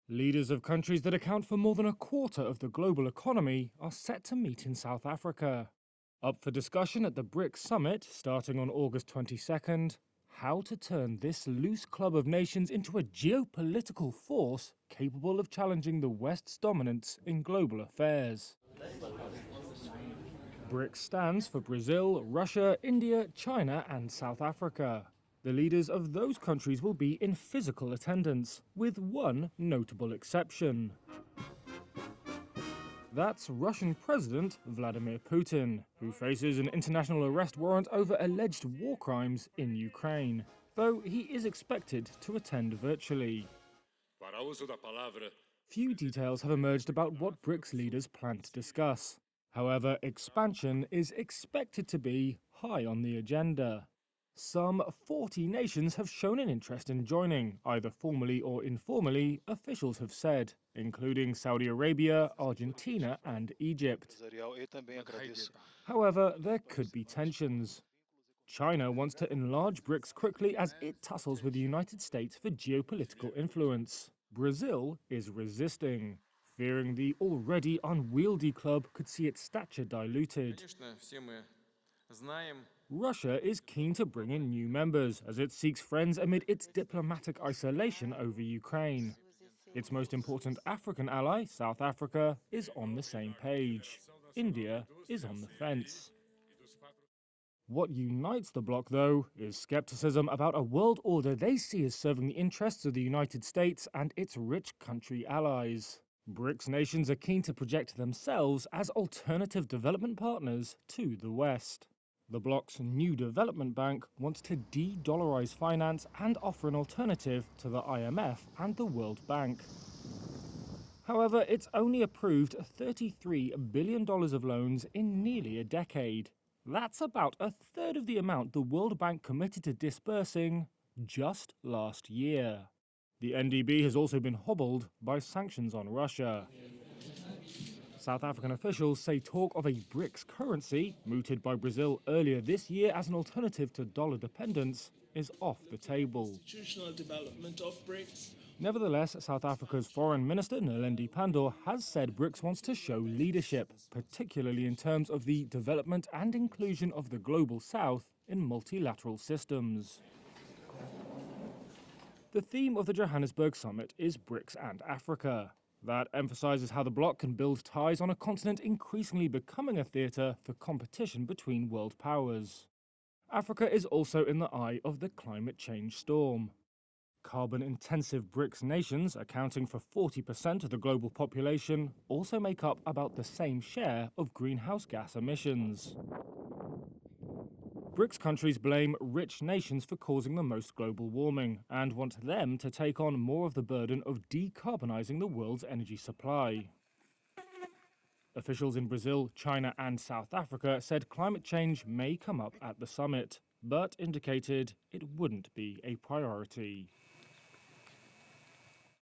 Leaders of countries that account for more than a quarter of the global economy are set to meet in South Africa. Up for discussion at the BRICS summit, starting on August 22nd, how to turn this loose club of nations into a geopolitical force capable of challenging the West's dominance in global affairs. BRICS stands for Brazil, Russia, India, China and South Africa. The leaders of those countries will be in physical attendance, with one notable exception. That's Russian President Vladimir Putin, who faces an international arrest warrant over alleged war crimes in Ukraine, though he is expected to attend virtually. Few details have emerged about what BRICS leaders plan to discuss. However, expansion is expected to be high on the agenda. Some 40 nations have shown an interest in joining, either formally or informally, officials have said, including Saudi Arabia, Argentina and Egypt. However, there could be tensions. China wants to enlarge BRICS quickly as it tussles with the United States for geopolitical influence. Brazil is resisting, fearing the already unwieldy club could see its stature diluted. Russia is keen to bring in new members as it seeks friends amid its diplomatic isolation over Ukraine. Its most important African ally, South Africa, is on the same page. India is on the fence. What unites the bloc, though, is skepticism about a world order they see as serving the interests of the United States and its rich country allies. BRICS nations are keen to project themselves as alternative development partners to the West. The bloc's new development bank wants to de-dollarize finance and offer an alternative to the IMF and the World Bank. However, it's only approved $33 billion of loans in nearly a decade. That's about a third of the amount the World Bank committed to disbursing just last year. The NDB has also been hobbled by sanctions on Russia. South African officials say talk of a BRICS currency, mooted by Brazil earlier this year as an alternative to dollar dependence, is off the table. Nevertheless, South Africa's Foreign Minister Narendra Pandor has said BRICS wants to show leadership, particularly in terms of the development and inclusion of the Global South in multilateral systems. The theme of the Johannesburg summit is BRICS and Africa. That emphasizes how the bloc can build ties on a continent increasingly becoming a theatre for competition between world powers. Africa is also in the eye of the climate change storm. Carbon-intensive BRICS nations, accounting for 40% of the global population, also make up about the same share of greenhouse gas emissions. BRICS countries blame rich nations for causing the most global warming and want them to take on more of the burden of decarbonizing the world's energy supply. Officials in Brazil, China and South Africa said climate change may come up at the summit, but indicated it wouldn't be a priority.